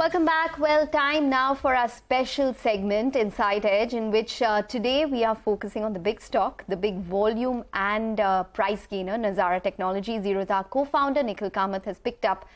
Welcome back. Well, time now for our special segment, Insight Edge, in which today we are focusing on the big stock, the big volume and price gainer, Nazara Technologies. Zerodha co-founder Nikhil Kamath has picked up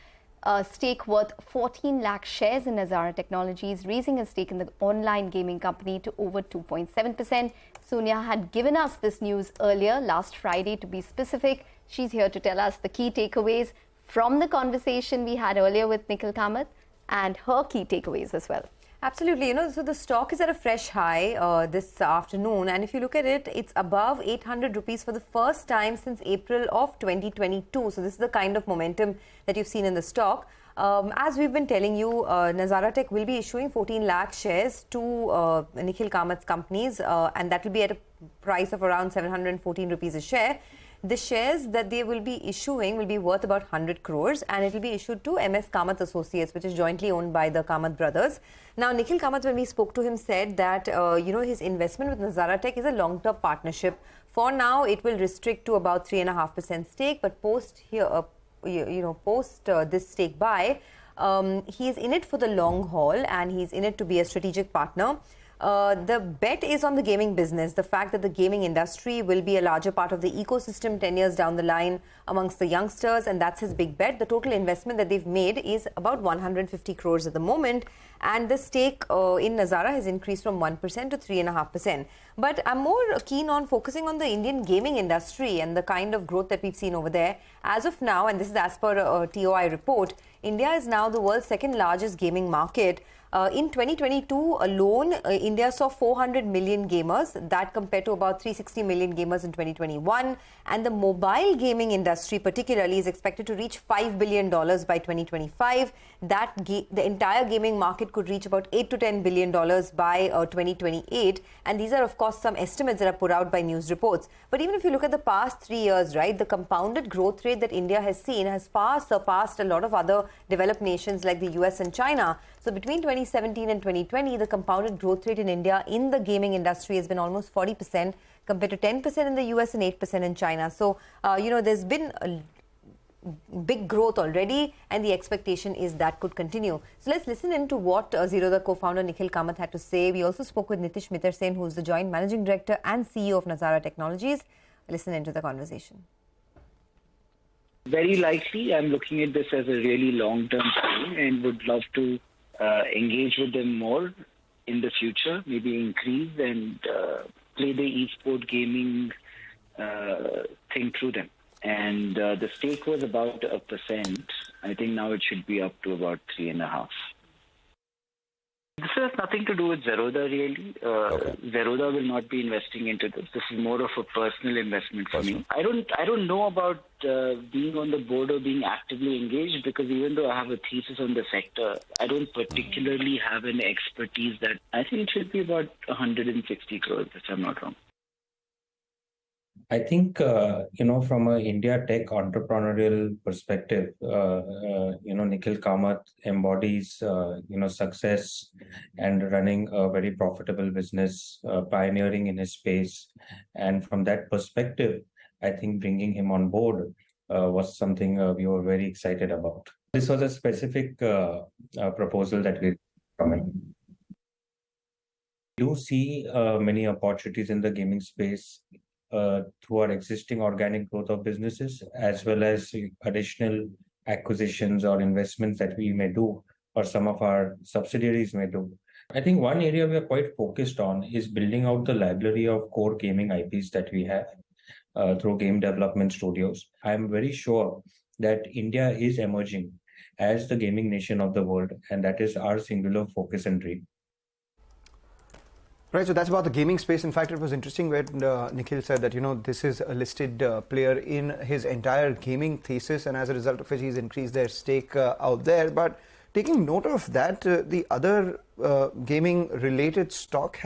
a stake worth 14 lakh shares in Nazara Technologies, raising a stake in the online gaming company to over 2.7%. Sonia had given us this news earlier, last Friday to be specific. She's here to tell us the key takeaways from the conversation we had earlier with Nikhil Kamath, and her key takeaways as well. Absolutely. So the stock is at a fresh high this afternoon, and if you look at it, it's above 800 rupees for the first time since April of 2022. So this is the kind of momentum that you've seen in the stock. As we've been telling you, Nazara Tech will be issuing 14 lakh shares to Nikhil Kamath's companies, and that will be at a price of around 714 rupees a share. The shares that they will be issuing will be worth about 100 crores, and it will be issued to MS Kamath Associates, which is jointly owned by the Kamath brothers. Now, Nikhil Kamath, when we spoke to him, said that his investment with Nazara Tech is a long-term partnership. For now, it will restrict to about 3.5% stake, but post this stake buy, he's in it for the long haul, and he's in it to be a strategic partner. The bet is on the gaming business, the fact that the gaming industry will be a larger part of the ecosystem 10 years down the line amongst the youngsters, and that's his big bet. The total investment that they've made is about 150 crores at the moment, and the stake in Nazara has increased from 1% to 3.5%. But I'm more keen on focusing on the Indian gaming industry and the kind of growth that we've seen over there. As of now, and this is as per a TOI report, India is now the world's second largest gaming market. In 2022 alone, India saw 400 million gamers. That compared to about 360 million gamers in 2021. And the mobile gaming industry particularly is expected to reach $5 billion by 2025. The entire gaming market could reach about $8 to $10 billion by 2028. And these are, of course, some estimates that are put out by news reports. But even if you look at the past 3 years, right, the compounded growth rate that India has seen has far surpassed a lot of other developed nations like the US and China. So between 2017 and 2020, the compounded growth rate in India in the gaming industry has been almost 40% compared to 10% in the US and 8% in China. So, there's been a big growth already, and the expectation is that could continue. So let's listen into what Zerodha co-founder Nikhil Kamath had to say. We also spoke with Nitish Mittersain, who's the joint managing director and CEO of Nazara Technologies. Listen into the conversation. Very likely, I'm looking at this as a really long-term thing and would love to engage with them more in the future, maybe increase and play the e-sport gaming thing through them. And the stake was about 1%. I think now it should be up to about 3.5%. This has nothing to do with Zerodha, really. Okay. Zerodha will not be investing into this. This is more of a personal investment for me. I don't know about being on the board or being actively engaged, because even though I have a thesis on the sector, I don't particularly have an expertise that I think it should be about 160 crores, if I'm not wrong. I think, from an India tech entrepreneurial perspective, Nikhil Kamath embodies, success and running a very profitable business, pioneering in his space. And from that perspective, I think bringing him on board was something we were very excited about. This was a specific proposal that we from him. We do see many opportunities in the gaming space through our existing organic growth of businesses, as well as additional acquisitions or investments that we may do, or some of our subsidiaries may do. I think one area we are quite focused on is building out the library of core gaming IPs that we have through game development studios. I am very sure that India is emerging as the gaming nation of the world, and that is our singular focus and dream. Right, so that's about the gaming space. In fact, it was interesting when Nikhil said that, this is a listed player in his entire gaming thesis, and as a result of which he's increased their stake out there. But taking note of that, the other gaming-related stock has